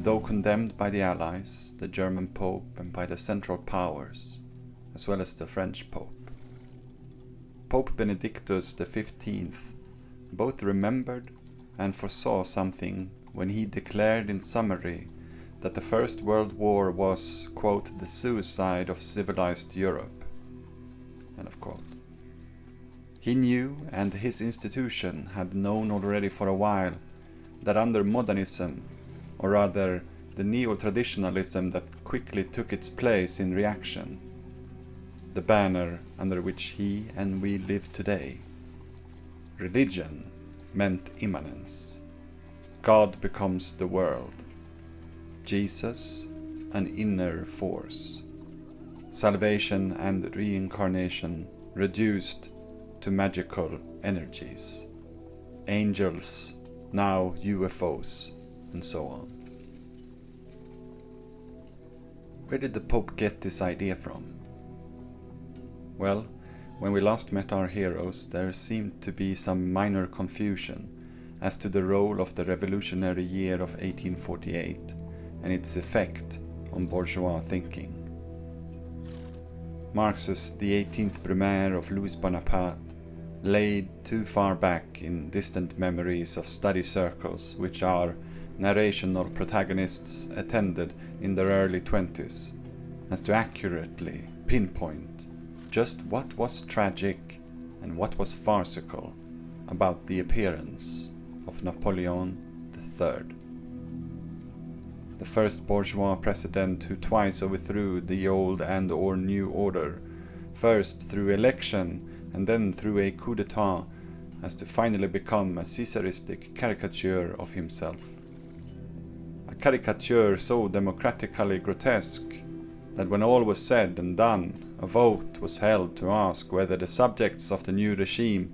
though condemned by the Allies, the German Pope, and by the Central Powers, as well as the French Pope. Pope Benedictus XV both remembered and foresaw something when he declared in summary that the First World War was, quote, the suicide of civilized Europe, end of quote. He knew, and his institution had known already for a while, that under modernism, or rather the neo-traditionalism that quickly took its place in reaction, the banner under which he and we live today, religion meant immanence. God becomes the world. Jesus, an inner force. Salvation and reincarnation reduced to magical energies. Angels, now UFOs, and so on. Where did the Pope get this idea from? Well, when we last met our heroes, there seemed to be some minor confusion as to the role of the revolutionary year of 1848 and its effect on bourgeois thinking. Marx's The 18th Brumaire of Louis Bonaparte laid too far back in distant memories of study circles which our narrational protagonists attended in their early 20s, as to accurately pinpoint just what was tragic and what was farcical about the appearance of Napoleon III. The first bourgeois president who twice overthrew the old and or new order, first through election and then through a coup d'etat, as to finally become a Caesaristic caricature of himself. A caricature so democratically grotesque that when all was said and done, a vote was held to ask whether the subjects of the new regime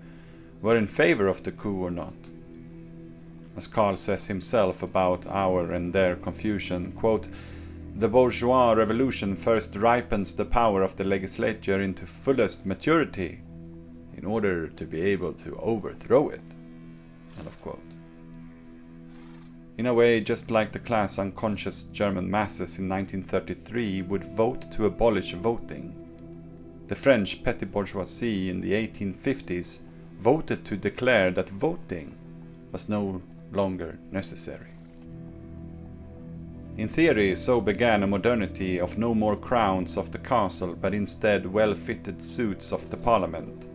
were in favor of the coup or not. As Karl says himself about our and their confusion, quote, "The bourgeois revolution first ripens the power of the legislature into fullest maturity in order to be able to overthrow it," end of quote. In a way, just like the class unconscious German masses in 1933 would vote to abolish voting, the French petty bourgeoisie in the 1850s voted to declare that voting was no longer necessary. In theory, so began a modernity of no more crowns of the castle, but instead well-fitted suits of the parliament,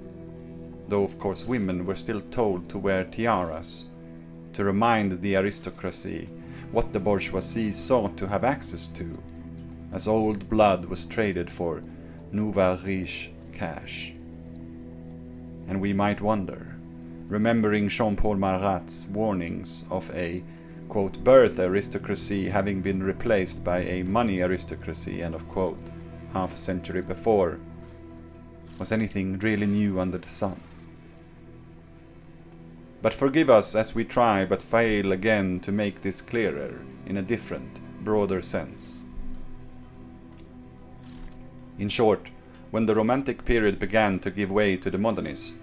though of course women were still told to wear tiaras, to remind the aristocracy what the bourgeoisie sought to have access to, as old blood was traded for nouveau riche cash. And we might wonder, remembering Jean-Paul Marat's warnings of a, quote, birth aristocracy having been replaced by a money aristocracy, end of quote, half a century before, was anything really new under the sun? But forgive us as we try but fail again to make this clearer in a different, broader sense. In short, when the Romantic period began to give way to the modernist,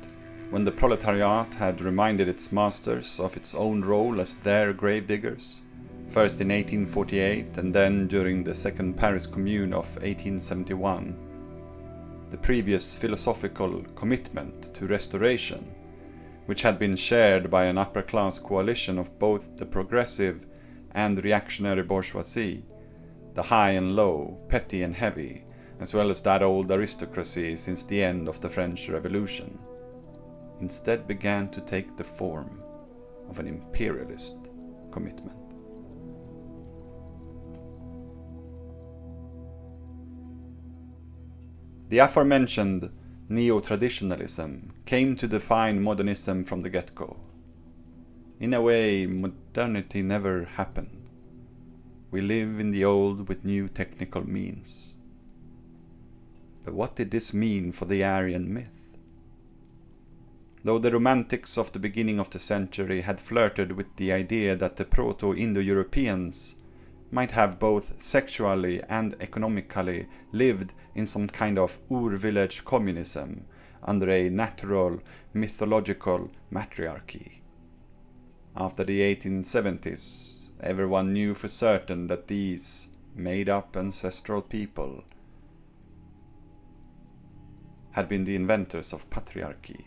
when the proletariat had reminded its masters of its own role as their gravediggers, first in 1848 and then during the Second Paris Commune of 1871, the previous philosophical commitment to restoration, which had been shared by an upper-class coalition of both the progressive and reactionary bourgeoisie, the high and low, petty and heavy, as well as that old aristocracy since the end of the French Revolution, instead began to take the form of an imperialist commitment. The aforementioned neo-traditionalism came to define modernism from the get-go. In a way, modernity never happened. We live in the old with new technical means. But what did this mean for the Aryan myth? Though the Romantics of the beginning of the century had flirted with the idea that the Proto-Indo-Europeans might have both sexually and economically lived in some kind of ur-village communism under a natural, mythological matriarchy. After the 1870s, everyone knew for certain that these made-up ancestral people had been the inventors of patriarchy,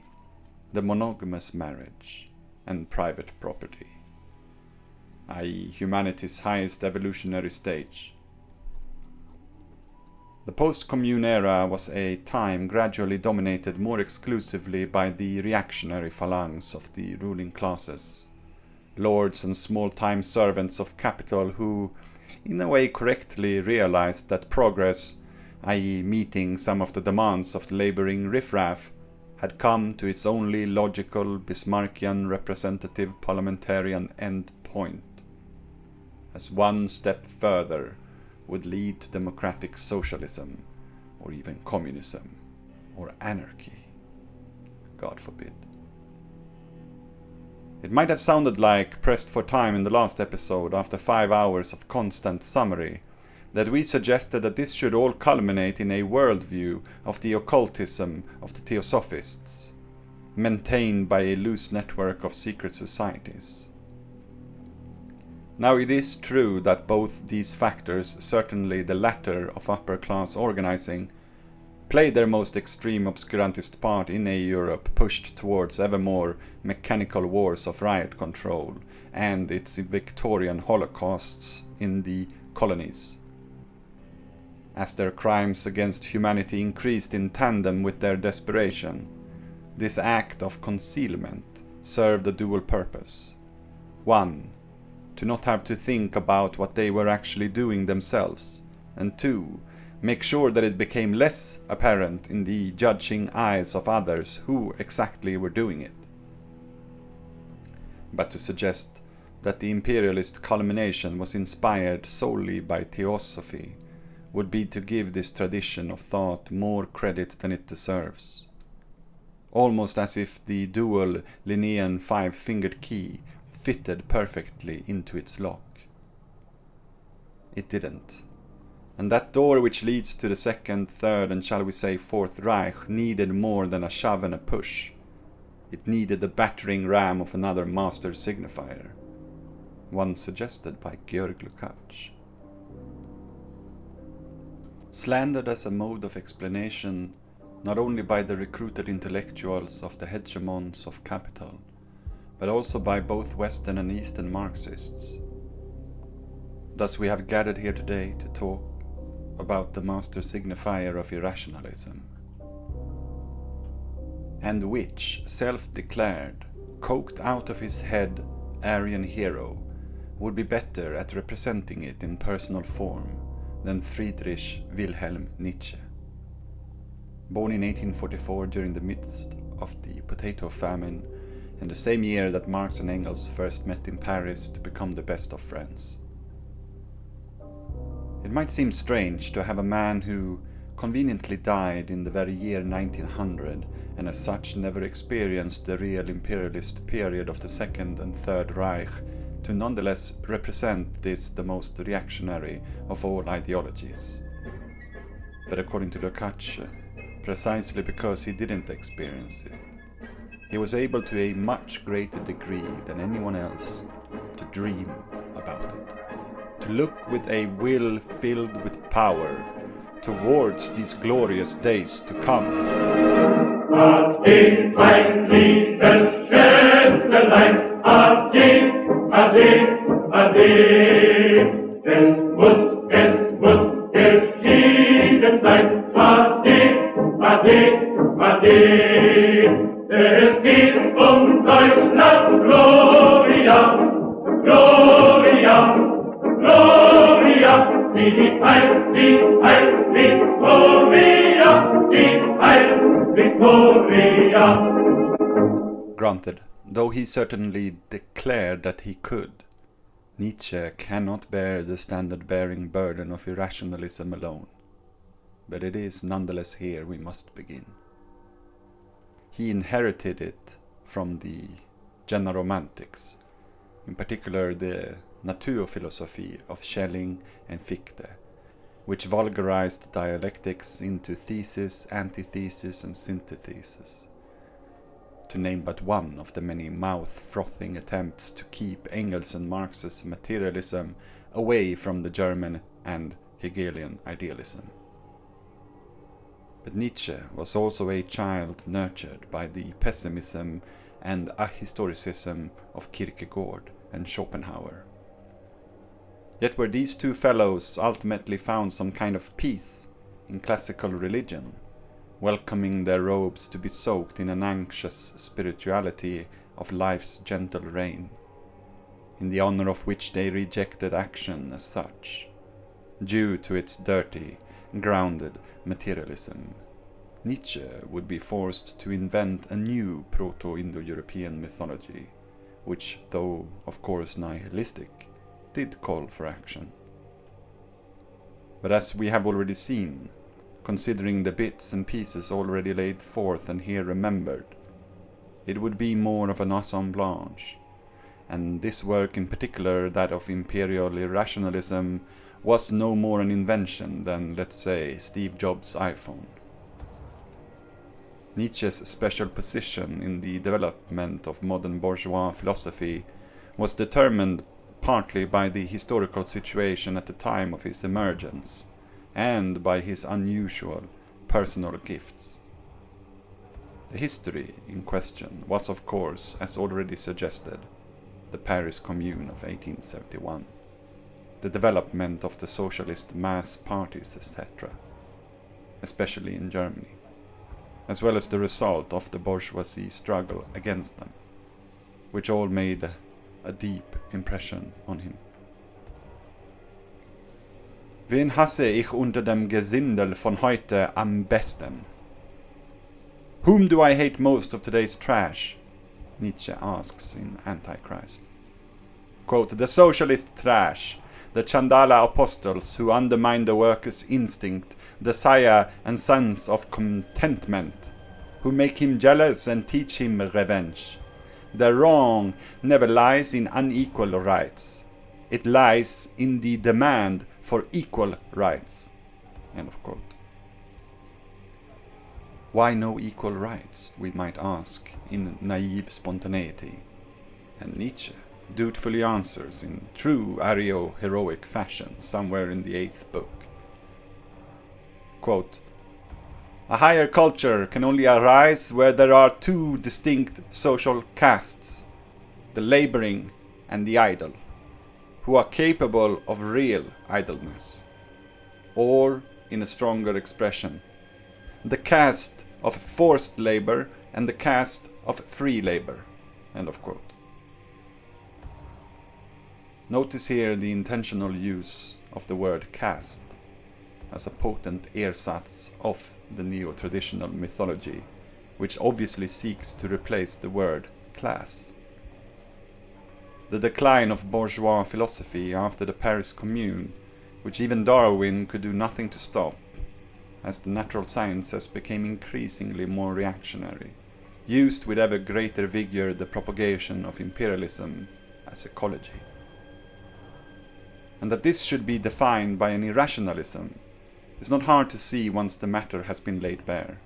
the monogamous marriage, and private property, i.e. humanity's highest evolutionary stage. The post-commune era was a time gradually dominated more exclusively by the reactionary phalanx of the ruling classes, lords and small-time servants of capital who, in a way, correctly realized that progress, i.e. meeting some of the demands of the laboring riffraff, had come to its only logical Bismarckian representative parliamentarian end point, as one step further would lead to democratic socialism, or even communism, or anarchy. God forbid. It might have sounded like, pressed for time in the last episode, after 5 hours of constant summary, that we suggested that this should all culminate in a worldview of the occultism of the Theosophists, maintained by a loose network of secret societies. Now it is true that both these factors, certainly the latter of upper-class organizing, played their most extreme obscurantist part in a Europe pushed towards ever more mechanical wars of riot control and its Victorian holocausts in the colonies. As their crimes against humanity increased in tandem with their desperation, this act of concealment served a dual purpose. One, to not have to think about what they were actually doing themselves, and two, make sure that it became less apparent in the judging eyes of others who exactly were doing it. But to suggest that the imperialist culmination was inspired solely by theosophy would be to give this tradition of thought more credit than it deserves. Almost as if the dual Linnaean five-fingered key fitted perfectly into its lock. It didn't. And that door which leads to the second, third, and shall we say Fourth Reich needed more than a shove and a push. It needed the battering ram of another master signifier, one suggested by Göring. Slandered as a mode of explanation not only by the recruited intellectuals of the hegemons of capital, but also by both Western and Eastern Marxists. Thus we have gathered here today to talk about the master signifier of irrationalism, and which self-declared, coked out of his head Aryan hero would be better at representing it in personal form than Friedrich Wilhelm Nietzsche. Born in 1844 during the midst of the potato famine, and the same year that Marx and Engels first met in Paris to become the best of friends. It might seem strange to have a man who conveniently died in the very year 1900 and as such never experienced the real imperialist period of the Second and Third Reich to nonetheless represent this the most reactionary of all ideologies. But according to Lukács, precisely because he didn't experience it, he was able to a much greater degree than anyone else to dream about it, to look with a will filled with power towards these glorious days to come. Ade, mein liebes Schätzelein, ade, ade, ade. Es muss geschieden sein, ade, ade, ade. Es geht Deutschland, Gloria, Gloria, Gloria, die Heil, Victoria, die Heil, Victoria. Granted, though he certainly declared that he could, Nietzsche cannot bear the standard-bearing burden of irrationalism alone. But it is nonetheless here we must begin. He inherited it from the Generomantics, in particular the Naturphilosophie of Schelling and Fichte, which vulgarized dialectics into thesis, antithesis, and synthesis. to name but one of the many mouth-frothing attempts to keep Engels and Marx's materialism away from the German and Hegelian idealism. But Nietzsche was also a child nurtured by the pessimism and ahistoricism of Kierkegaard and Schopenhauer. Yet where these two fellows ultimately found some kind of peace in classical religion, welcoming their robes to be soaked in an anxious spirituality of life's gentle rain, in the honor of which they rejected action as such, due to its dirty, grounded materialism, Nietzsche would be forced to invent a new Proto-Indo-European mythology, which, though of course nihilistic, did call for action. But as we have already seen, considering the bits and pieces already laid forth and here remembered, it would be more of an assemblage, and this work in particular, that of imperial irrationalism, was no more an invention than, let's say, Steve Jobs' iPhone. Nietzsche's special position in the development of modern bourgeois philosophy was determined partly by the historical situation at the time of his emergence, and by his unusual personal gifts. The history in question was, of course, as already suggested, the Paris Commune of 1871, the development of the socialist mass parties, etc., especially in Germany, as well as the result of the bourgeoisie struggle against them, which all made a deep impression on him. Wen hasse ich unter dem Gesindel von heute am besten? Whom do I hate most of today's trash? Nietzsche asks in Antichrist. Quote, the socialist trash, the Chandala apostles who undermine the worker's instinct, desire and sense of contentment, who make him jealous and teach him revenge. The wrong never lies in unequal rights. It lies in the demand for equal rights. End of quote. Why no equal rights, we might ask, in naive spontaneity? And Nietzsche dutifully answers in true Aryo-heroic fashion somewhere in the 8th book. Quote, a higher culture can only arise where there are two distinct social castes, the laboring and the idle, who are capable of real idleness. Or, in a stronger expression, the caste of forced labor and the caste of free labor. End of quote. Notice here the intentional use of the word caste as a potent ersatz of the neo-traditional mythology, which obviously seeks to replace the word class. The decline of bourgeois philosophy after the Paris Commune, which even Darwin could do nothing to stop, as the natural sciences became increasingly more reactionary, used with ever greater vigor the propagation of imperialism as ecology. And that this should be defined by an irrationalism is not hard to see once the matter has been laid bare.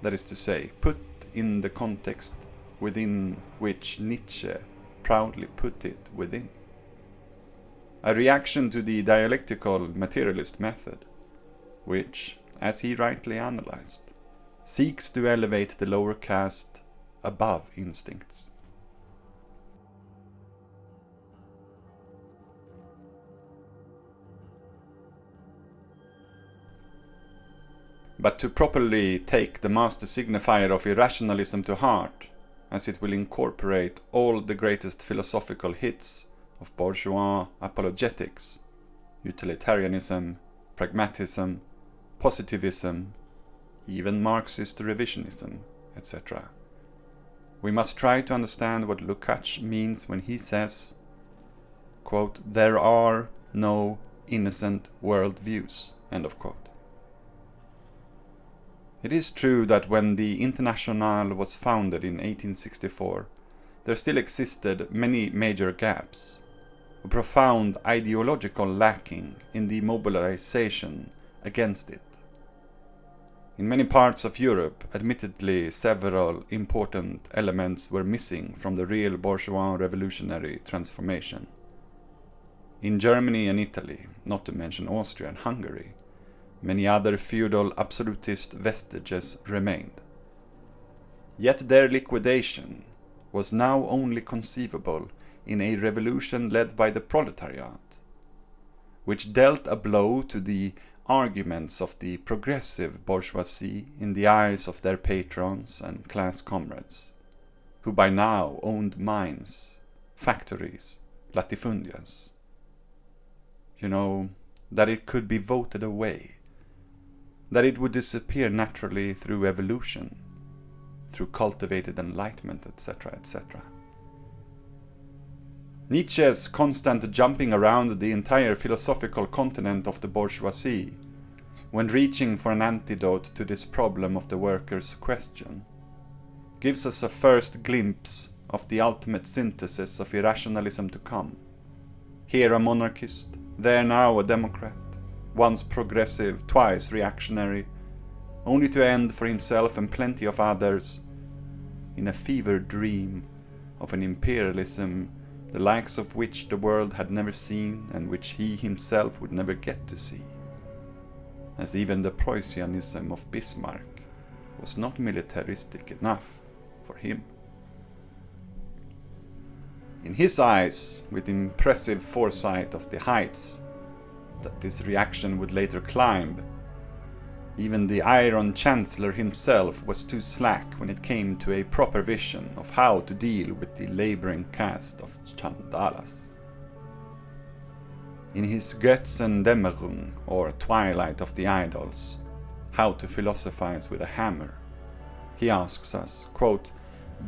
That is to say, put in the context within which Nietzsche proudly put it within. A reaction to the dialectical materialist method, which, as he rightly analyzed, seeks to elevate the lower caste above instincts. But to properly take the master signifier of irrationalism to heart, as it will incorporate all the greatest philosophical hits of bourgeois apologetics, utilitarianism, pragmatism, positivism, even Marxist revisionism, etc. We must try to understand what Lukács means when he says, quote, there are no innocent worldviews, end of quote. It is true that when the Internationale was founded in 1864, there still existed many major gaps, a profound ideological lacking in the mobilization against it. In many parts of Europe, admittedly several important elements were missing from the real bourgeois revolutionary transformation. In Germany and Italy, not to mention Austria and Hungary, many other feudal absolutist vestiges remained. Yet their liquidation was now only conceivable in a revolution led by the proletariat, which dealt a blow to the arguments of the progressive bourgeoisie in the eyes of their patrons and class comrades, who by now owned mines, factories, latifundias. You know, that it could be voted away, that it would disappear naturally through evolution, through cultivated enlightenment, etc., etc. Nietzsche's constant jumping around the entire philosophical continent of the bourgeoisie, when reaching for an antidote to this problem of the worker's question, gives us a first glimpse of the ultimate synthesis of irrationalism to come. Here a monarchist, there now a democrat, once progressive, twice reactionary, only to end for himself and plenty of others in a fevered dream of an imperialism the likes of which the world had never seen and which he himself would never get to see, as even the Prussianism of Bismarck was not militaristic enough for him. In his eyes, with impressive foresight of the heights that this reaction would later climb, even the Iron Chancellor himself was too slack when it came to a proper vision of how to deal with the labouring caste of Chandalas. In his Götterdämmerung, or Twilight of the Idols, How to Philosophize with a Hammer, he asks us, quote,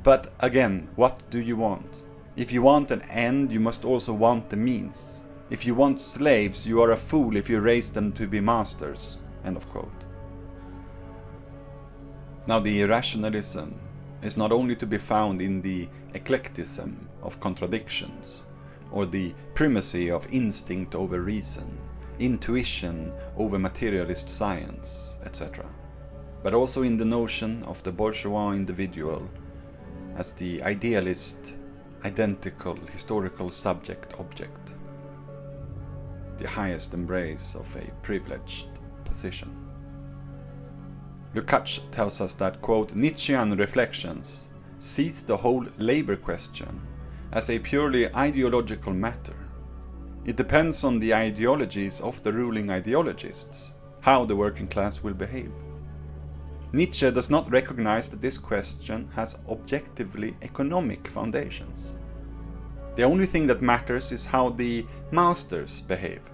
"But again, what do you want? If you want an end, you must also want the means. If you want slaves, you are a fool if you raise them to be masters." End of quote. Now, the irrationalism is not only to be found in the eclecticism of contradictions, or the primacy of instinct over reason, intuition over materialist science, etc., but also in the notion of the bourgeois individual as the idealist, identical historical subject-object, the highest embrace of a privileged position. Lukács tells us that, quote, "Nietzschean reflections sees the whole labor question as a purely ideological matter. It depends on the ideologies of the ruling ideologists, how the working class will behave. Nietzsche does not recognize that this question has objectively economic foundations. The only thing that matters is how the masters behave.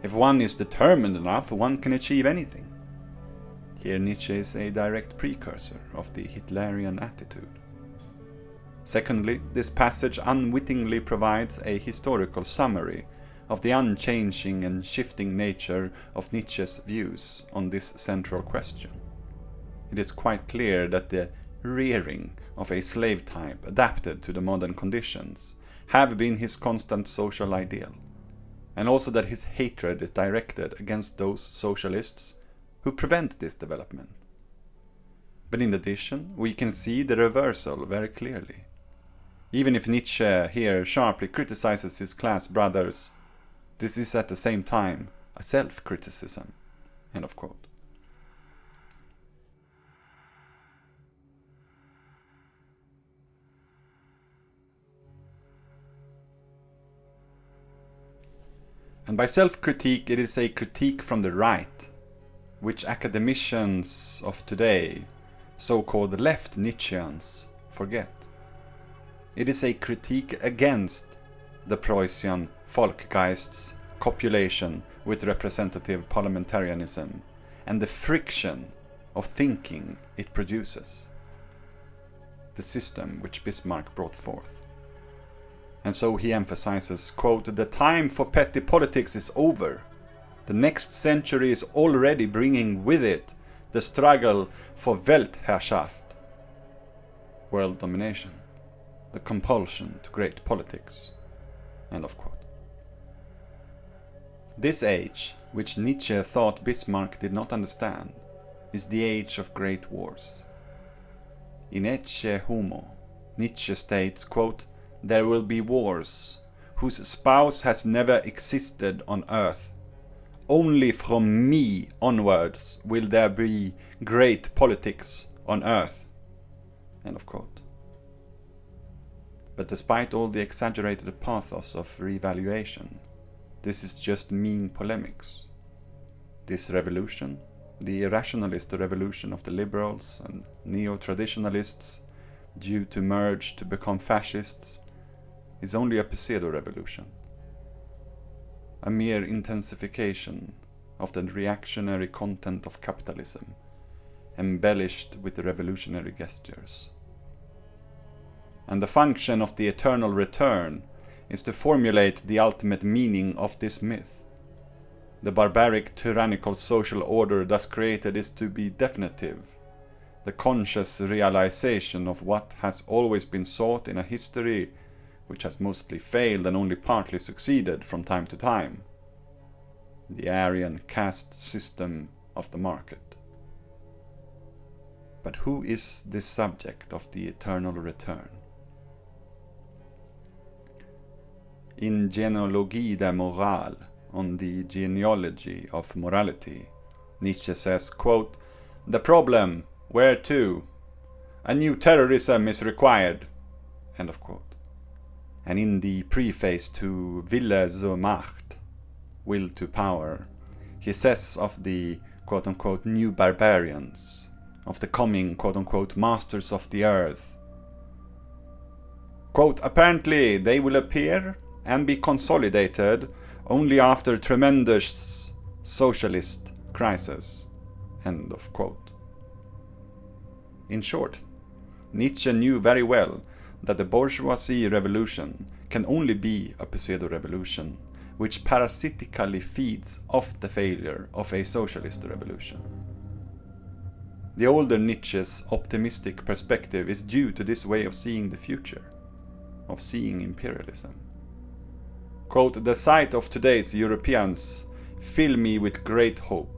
If one is determined enough, one can achieve anything." Here Nietzsche is a direct precursor of the Hitlerian attitude. Secondly, this passage unwittingly provides a historical summary of the unchanging and shifting nature of Nietzsche's views on this central question. It is quite clear that the rearing of a slave type adapted to the modern conditions have been his constant social ideal, and also that his hatred is directed against those socialists who prevent this development. But in addition, we can see the reversal very clearly. Even if Nietzsche here sharply criticizes his class brothers, this is at the same time a self-criticism. End of quote. And by self-critique, it is a critique from the right, which academicians of today, so-called left Nietzscheans, forget. It is a critique against the Preussian Volksgeist's copulation with representative parliamentarianism and the friction of thinking it produces, the system which Bismarck brought forth. And so he emphasizes, quote, "The time for petty politics is over. The next century is already bringing with it the struggle for Weltherrschaft, world domination, the compulsion to great politics." End of quote. This age, which Nietzsche thought Bismarck did not understand, is the age of great wars. In ecce homo, Nietzsche states, quote, "There will be wars whose spouse has never existed on earth. Only from me onwards will there be great politics on earth." End of quote. But despite all the exaggerated pathos of revaluation, this is just mean polemics. This revolution, the irrationalist revolution of the liberals and neo-traditionalists, due to merge to become fascists, is only a pseudo-revolution. A mere intensification of the reactionary content of capitalism, embellished with revolutionary gestures. And the function of the eternal return is to formulate the ultimate meaning of this myth. The barbaric tyrannical social order thus created is to be definitive, the conscious realization of what has always been sought in a history which has mostly failed and only partly succeeded from time to time. The Aryan caste system of the market. But who is this subject of the eternal return? In Genealogie der Moral, on the genealogy of morality, Nietzsche says, quote, "The problem, where to? A new terrorism is required." End of quote. And in the preface to Wille zur Macht, Will to Power, he says of the quote-unquote new barbarians, of the coming quote-unquote masters of the earth, quote, "Apparently they will appear and be consolidated only after tremendous socialist crisis." End of quote. In short, Nietzsche knew very well that the bourgeoisie revolution can only be a pseudo-revolution which parasitically feeds off the failure of a socialist revolution. The older Nietzsche's optimistic perspective is due to this way of seeing the future, of seeing imperialism. Quote, "The sight of today's Europeans fill me with great hope.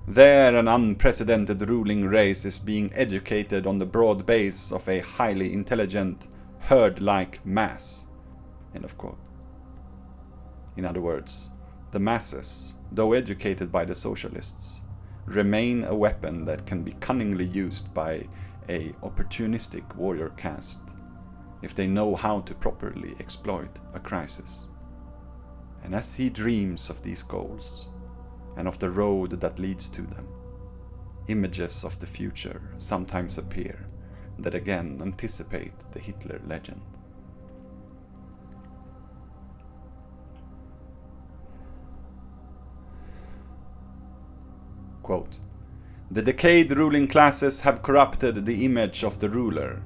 There an unprecedented ruling race is being educated on the broad base of a highly intelligent, herd-like mass." End of quote. In other words, the masses, though educated by the socialists, remain a weapon that can be cunningly used by a opportunistic warrior caste if they know how to properly exploit a crisis. And as he dreams of these goals, and of the road that leads to them, images of the future sometimes appear that again anticipate the Hitler legend. Quote, "The decayed ruling classes have corrupted the image of the ruler.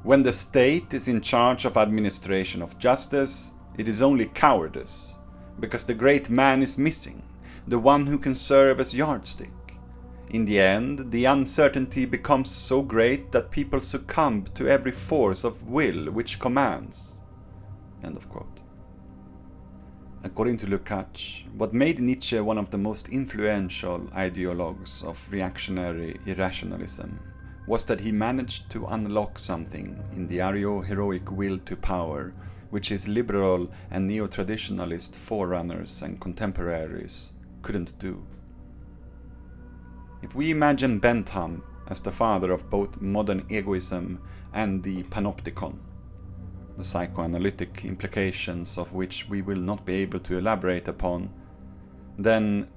When the state is in charge of administration of justice, it is only cowardice, because the great man is missing, the one who can serve as yardstick. In the end, the uncertainty becomes so great that people succumb to every force of will which commands." End of quote. According to Lukács, what made Nietzsche one of the most influential ideologues of reactionary irrationalism was that he managed to unlock something in the Aryo-heroic will to power, which his liberal and neo-traditionalist forerunners and contemporaries couldn't do. If we imagine Bentham as the father of both modern egoism and the panopticon, the psychoanalytic implications of which we will not be able to elaborate upon, then,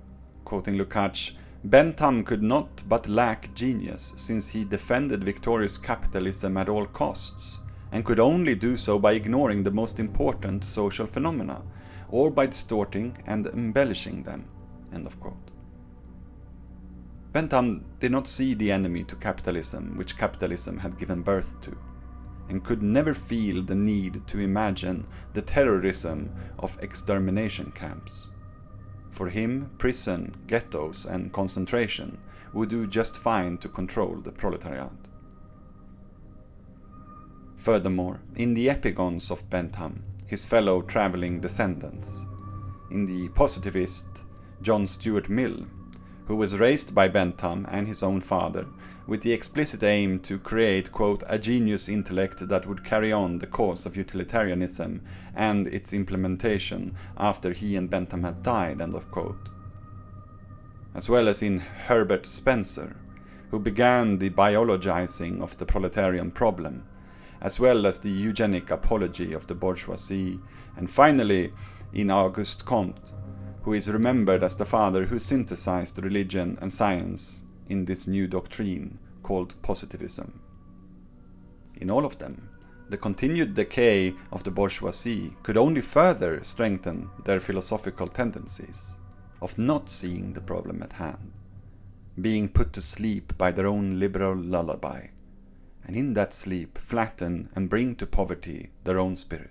quoting Lukács, "Bentham could not but lack genius, since he defended victorious capitalism at all costs, and could only do so by ignoring the most important social phenomena, or by distorting and embellishing them." End of quote. Bentham did not see the enemy to capitalism which capitalism had given birth to, and could never feel the need to imagine the terrorism of extermination camps. For him, prison, ghettos and concentration would do just fine to control the proletariat. Furthermore, in the epigons of Bentham, his fellow travelling descendants, in the positivist John Stuart Mill, who was raised by Bentham and his own father with the explicit aim to create, quote, a genius intellect that would carry on the cause of utilitarianism and its implementation after he and Bentham had died, end of quote. As well as in Herbert Spencer, who began the biologizing of the proletarian problem, as well as the eugenic apology of the bourgeoisie, and finally in Auguste Comte, who is remembered as the father who synthesized religion and science in this new doctrine called positivism. In all of them, the continued decay of the bourgeoisie could only further strengthen their philosophical tendencies of not seeing the problem at hand, being put to sleep by their own liberal lullaby, and in that sleep flatten and bring to poverty their own spirit.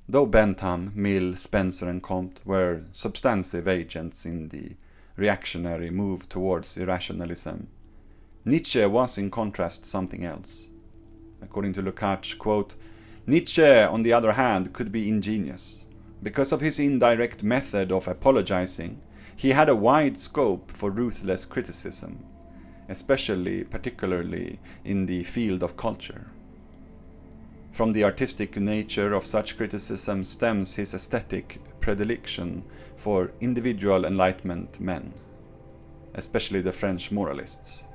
Though Bentham, Mill, Spencer and Comte were substantive agents in the reactionary move towards irrationalism, Nietzsche was in contrast something else. According to Lukács, quote, Nietzsche, on the other hand, could be ingenious. Because of his indirect method of apologizing, he had a wide scope for ruthless criticism, particularly in the field of culture. From the artistic nature of such criticism stems his aesthetic predilection for individual Enlightenment men, especially the French moralists.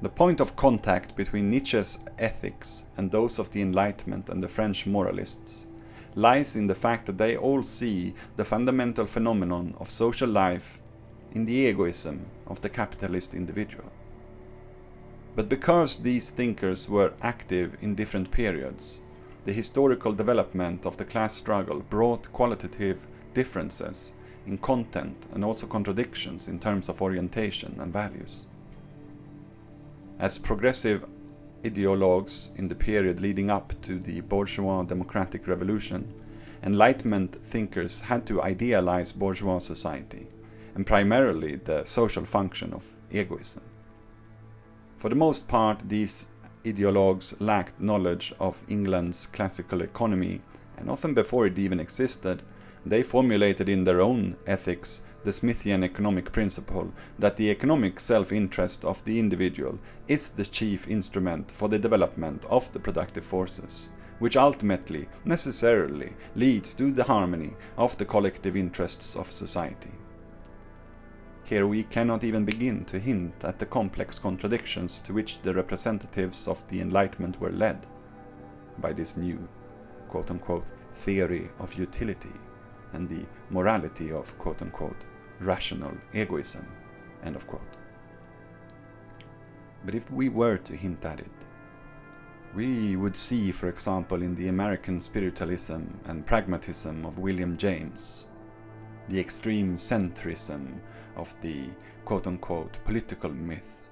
The point of contact between Nietzsche's ethics and those of the Enlightenment and the French moralists lies in the fact that they all see the fundamental phenomenon of social life in the egoism of the capitalist individual. But because these thinkers were active in different periods, the historical development of the class struggle brought qualitative differences in content and also contradictions in terms of orientation and values. As progressive ideologues in the period leading up to the bourgeois democratic revolution, Enlightenment thinkers had to idealize bourgeois society, and primarily the social function of egoism. For the most part, these ideologues lacked knowledge of England's classical economy, and often before it even existed, they formulated in their own ethics the Smithian economic principle that the economic self-interest of the individual is the chief instrument for the development of the productive forces, which ultimately, necessarily, leads to the harmony of the collective interests of society. Here we cannot even begin to hint at the complex contradictions to which the representatives of the Enlightenment were led by this new, quote-unquote, theory of utility and the morality of, quote-unquote, rational egoism, end of quote. But if we were to hint at it, we would see, for example, in the American spiritualism and pragmatism of William James, the extreme centrism of the quote-unquote political myth,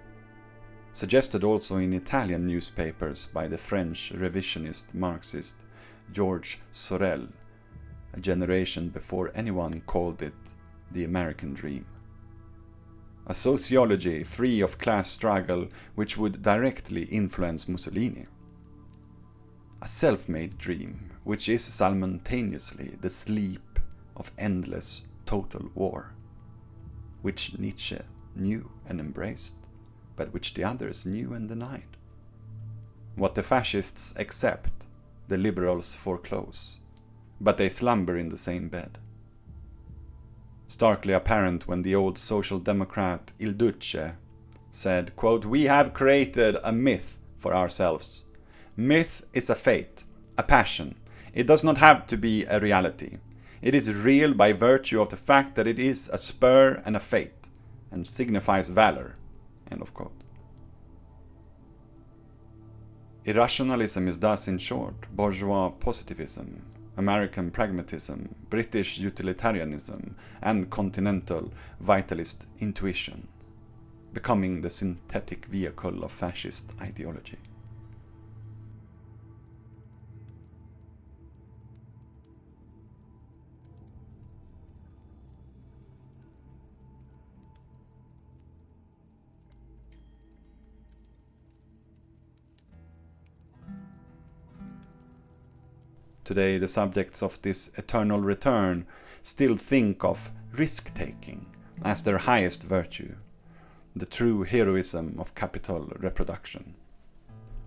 suggested also in Italian newspapers by the French revisionist Marxist Georges Sorel, a generation before anyone called it the American dream. A sociology free of class struggle which would directly influence Mussolini. A self-made dream which is simultaneously the sleep of endless total war, which Nietzsche knew and embraced, but which the others knew and denied. What the fascists accept, the liberals foreclose, but they slumber in the same bed. Starkly apparent when the old social democrat Il Duce said, quote, "We have created a myth for ourselves. Myth is a fate, a passion. It does not have to be a reality. It is real by virtue of the fact that it is a spur and a fate, and signifies valor." End of quote. Irrationalism is thus, in short, bourgeois positivism, American pragmatism, British utilitarianism, and continental vitalist intuition, becoming the synthetic vehicle of fascist ideology. Today, the subjects of this eternal return still think of risk-taking as their highest virtue, the true heroism of capital reproduction.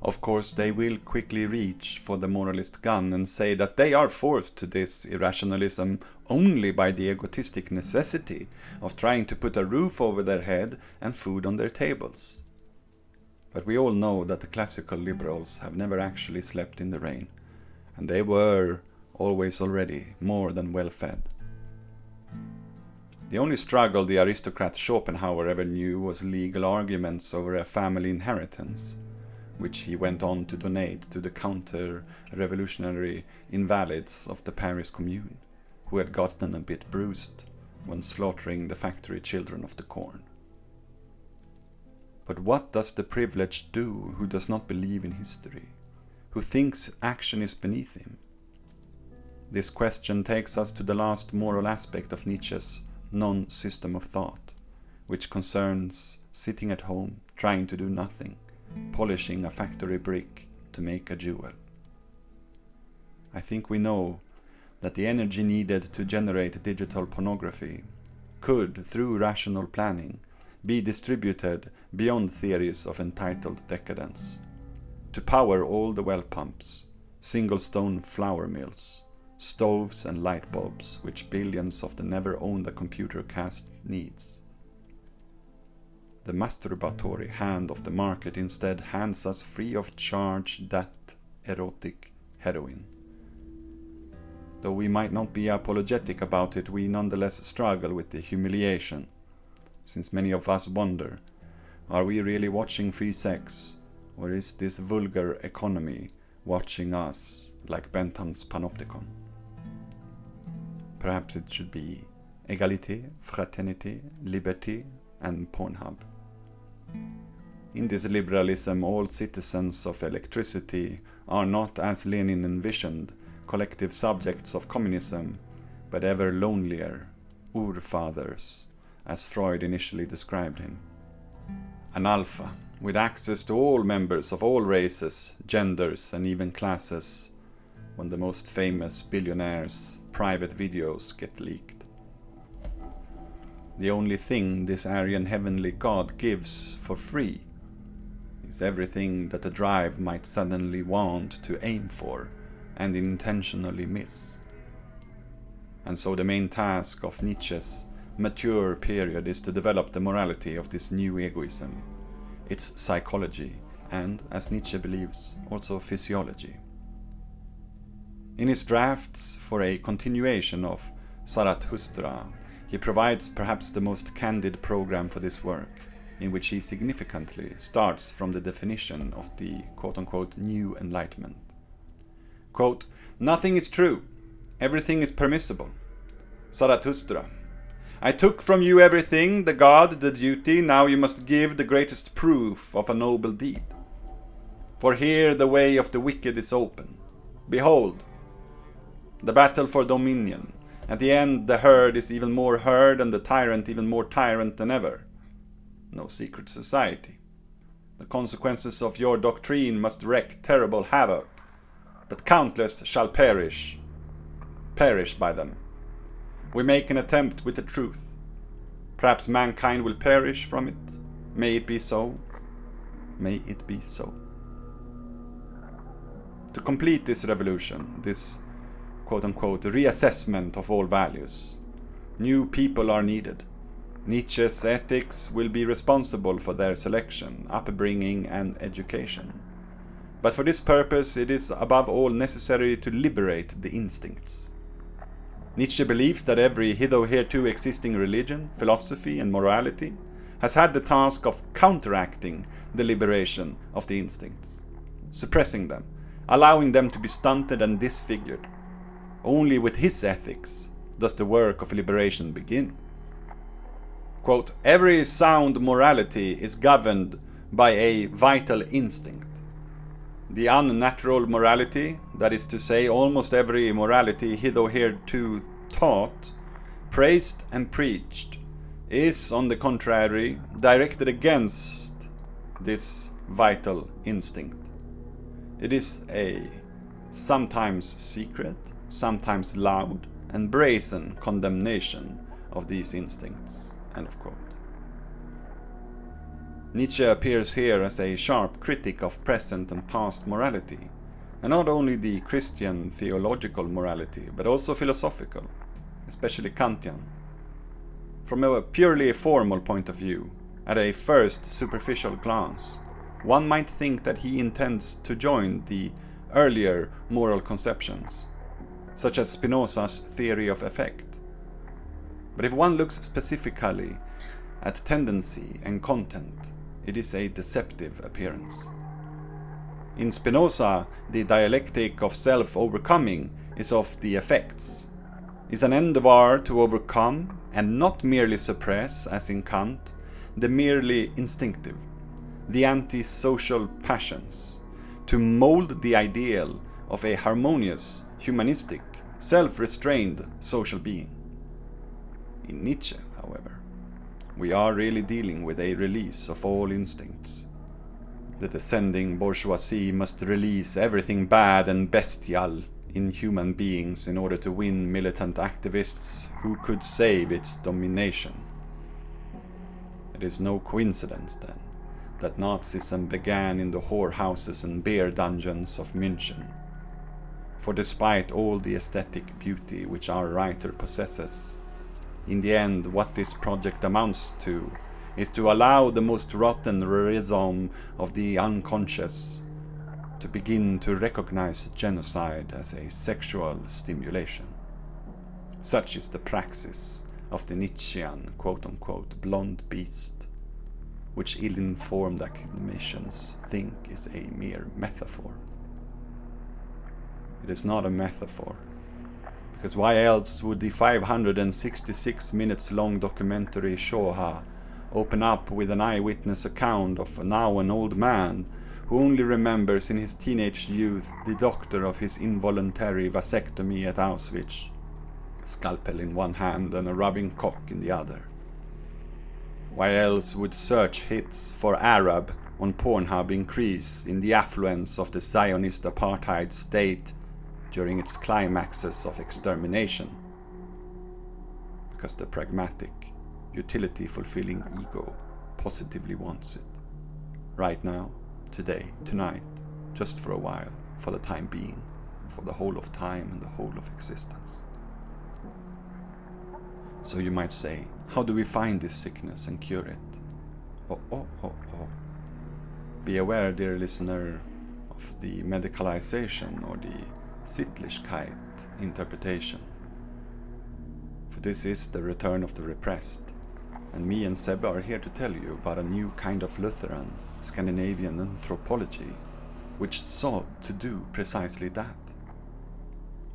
Of course, they will quickly reach for the moralist gun and say that they are forced to this irrationalism only by the egotistic necessity of trying to put a roof over their head and food on their tables. But we all know that the classical liberals have never actually slept in the rain, and they were always already more than well fed. The only struggle the aristocrat Schopenhauer ever knew was legal arguments over a family inheritance, which he went on to donate to the counter-revolutionary invalids of the Paris Commune, who had gotten a bit bruised when slaughtering the factory children of the corn. But what does the privileged do who does not believe in history, who thinks action is beneath him? This question takes us to the last moral aspect of Nietzsche's non-system of thought, which concerns sitting at home, trying to do nothing, polishing a factory brick to make a jewel. I think we know that the energy needed to generate digital pornography could, through rational planning, be distributed beyond theories of entitled decadence, to power all the well pumps, single-stone flour mills, stoves and light bulbs which billions of the never-owned a computer caste needs. The masturbatory hand of the market instead hands us free of charge that erotic heroin. Though we might not be apologetic about it, we nonetheless struggle with the humiliation, since many of us wonder, are we really watching free sex, or is this vulgar economy watching us like Bentham's panopticon? Perhaps it should be égalité, fraternité, liberté, and Pornhub. In this liberalism, all citizens of electricity are not, as Lenin envisioned, collective subjects of communism, but ever lonelier urfathers, as Freud initially described him. An alpha, with access to all members of all races, genders, and even classes, when the most famous billionaires' private videos get leaked. The only thing this Aryan heavenly God gives for free is everything that a drive might suddenly want to aim for and intentionally miss. And so the main task of Nietzsche's mature period is to develop the morality of this new egoism, its psychology, and, as Nietzsche believes, also physiology. In his drafts for a continuation of Zarathustra, he provides perhaps the most candid program for this work, in which he significantly starts from the definition of the quote-unquote new enlightenment. Quote, "Nothing is true, everything is permissible. Zarathustra, I took from you everything, the God, the duty, now you must give the greatest proof of a noble deed. For here the way of the wicked is open. Behold, the battle for dominion. At the end the herd is even more herd and the tyrant even more tyrant than ever. No secret society. The consequences of your doctrine must wreak terrible havoc, but countless shall perish by them. We make an attempt with the truth. Perhaps mankind will perish from it. May it be so. May it be so." To complete this revolution, this quote-unquote reassessment of all values, new people are needed. Nietzsche's ethics will be responsible for their selection, upbringing, and education. But for this purpose, it is above all necessary to liberate the instincts. Nietzsche believes that every hitherto existing religion, philosophy, and morality has had the task of counteracting the liberation of the instincts, suppressing them, allowing them to be stunted and disfigured. Only with his ethics does the work of liberation begin. Quote, "Every sound morality is governed by a vital instinct. The unnatural morality, that is to say, almost every morality hitherto taught, praised and preached, is, on the contrary, directed against this vital instinct. It is a sometimes secret, sometimes loud and brazen condemnation of these instincts." End of quote. Nietzsche appears here as a sharp critic of present and past morality, and not only the Christian theological morality, but also philosophical, especially Kantian. From a purely formal point of view, at a first superficial glance, one might think that he intends to join the earlier moral conceptions, such as Spinoza's theory of effect. But if one looks specifically at tendency and content, it is a deceptive appearance. In Spinoza, the dialectic of self-overcoming is of the effects, is an endeavor to overcome and not merely suppress, as in Kant, the merely instinctive, the anti-social passions, to mold the ideal of a harmonious, humanistic, self-restrained social being. In Nietzsche, however, we are really dealing with a release of all instincts. The descending bourgeoisie must release everything bad and bestial in human beings in order to win militant activists who could save its domination. It is no coincidence, then, that Nazism began in the whorehouses and beer dungeons of München. For despite all the aesthetic beauty which our writer possesses, in the end what this project amounts to is to allow the most rotten rhizome of the unconscious to begin to recognize genocide as a sexual stimulation. Such is the praxis of the Nietzschean quote-unquote blonde beast, which ill-informed academicians think is a mere metaphor. It is not a metaphor, because why else would the 566 minutes long documentary Shahs open up with an eyewitness account of now an old man who only remembers in his teenage youth the doctor of his involuntary vasectomy at Auschwitz, a scalpel in one hand and a rubbing cock in the other? Why else would search hits for Arab on Pornhub increase in the affluence of the Zionist apartheid state during its climaxes of extermination? Because the pragmatic, utility-fulfilling ego positively wants it. Right now, today, tonight, just for a while, for the time being, for the whole of time and the whole of existence. So you might say, how do we find this sickness and cure it? Oh. Be aware, dear listener, of the medicalization or the Sittlichkeit interpretation. For this is the return of the repressed, and me and Sebbe are here to tell you about a new kind of Lutheran, Scandinavian anthropology, which sought to do precisely that.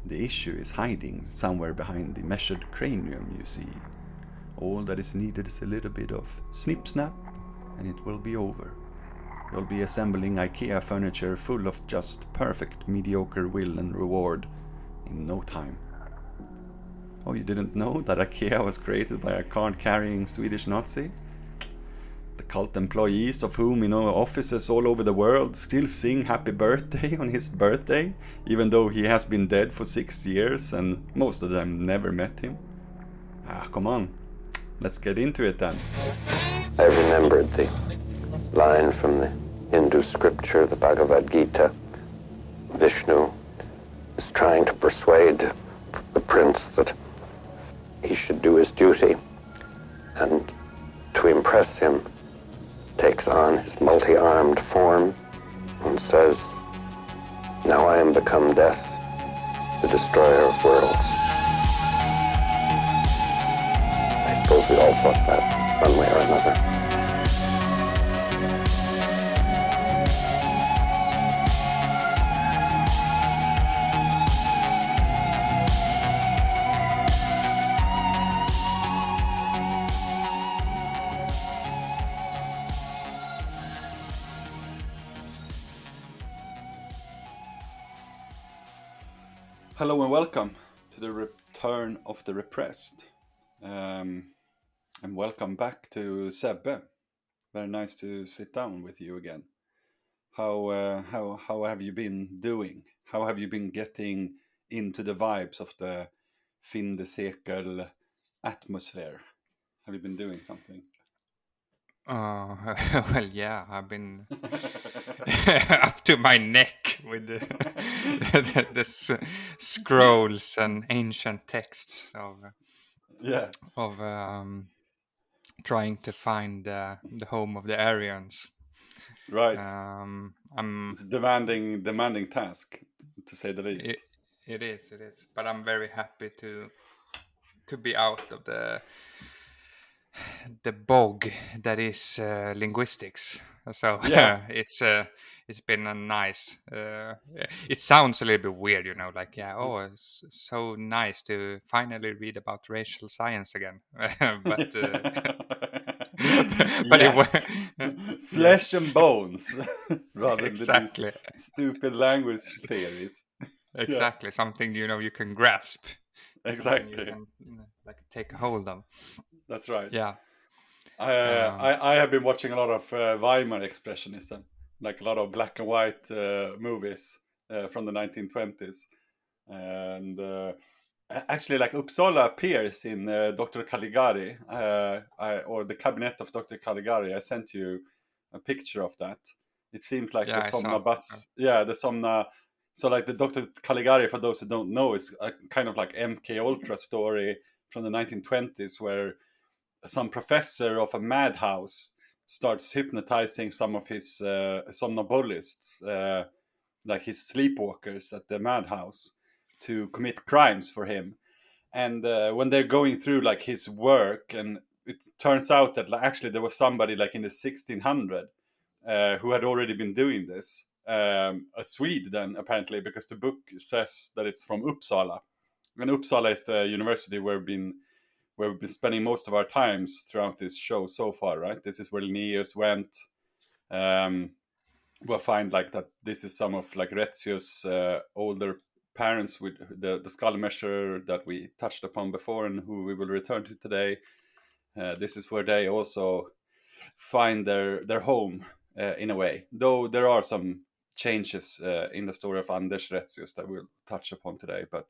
The issue is hiding somewhere behind the measured cranium, you see. All that is needed is a little bit of snip-snap, and it will be over. You'll be assembling IKEA furniture full of just perfect mediocre will and reward in no time. Oh, you didn't know that IKEA was created by a card-carrying Swedish Nazi? The cult employees of whom, offices all over the world still sing happy birthday on his birthday, even though he has been dead for 6 years and most of them never met him. Come on, let's get into it then. I remembered the line from the Hindu scripture, the Bhagavad Gita. Vishnu is trying to persuade the prince that he should do his duty, and to impress him takes on his multi-armed form and says, "Now I am become death, the destroyer of worlds." I suppose we all thought that one way or another. Hello and welcome to the return of the repressed. And welcome back to Sebbe. Very nice to sit down with you again. how have you been doing? How have you been getting into the vibes of the fin de siècle atmosphere? Have you been doing something? Well, yeah, I've been up to my neck with the scrolls and ancient texts Yeah, of trying to find the home of the Aryans. right. I'm It's a demanding task, to say the least. it is, but I'm very happy to be out of the bog that is linguistics. So Yeah, it's been a nice. It sounds a little bit weird, like it's so nice to finally read about racial science again. but but it was yes, flesh yes, and bones, rather than these exactly, stupid language theories. Yeah, exactly something you can grasp, something you exactly. can like take a hold of. That's right. Yeah. I have been watching a lot of Weimar Expressionism, like a lot of black and white movies from the 1920s, and actually, like Uppsala appears in Dr. Caligari, or the Cabinet of Dr. Caligari. I sent you a picture of that. It seems like the Yeah, I saw. Somna bus, yeah, the Somna. So, like the Dr. Caligari, for those who don't know, is a kind of like MK Ultra story from the 1920s, where some professor of a madhouse starts hypnotizing some of his somnambulists, like his sleepwalkers at the madhouse, to commit crimes for him. And when they're going through like his work, and it turns out that like, actually there was somebody like in the 1600 who had already been doing this, a Swede then apparently, because the book says that it's from Uppsala, and Uppsala is the university where we've been spending most of our times throughout this show so far, right? This is where Linnaeus went. Um, we'll find like that this is some of like Retzius' older parents with the skull measure that we touched upon before and who we will return to today. This is where they also find their home in a way, though there are some changes in the story of Anders Retzius that we'll touch upon today. But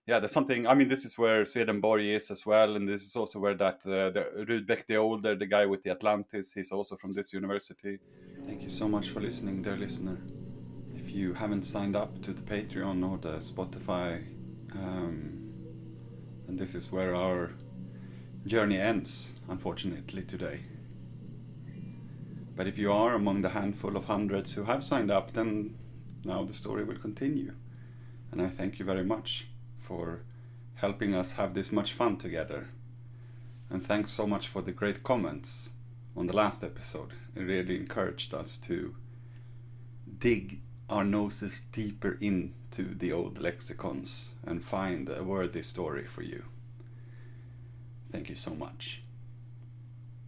yeah, there's something. I mean, this is where Swedenborg is as well, and this is also where that the Rudbeck the Older, the guy with the Atlantis, he's also from this university. Thank you so much for listening, dear listener. If you haven't signed up to the Patreon or the Spotify, then this is where our journey ends, unfortunately, today. But if you are among the handful of hundreds who have signed up, then now the story will continue. And I thank you very much for helping us have this much fun together. And thanks so much for the great comments on the last episode. It really encouraged us to dig our noses deeper into the old lexicons and find a worthy story for you. Thank you so much.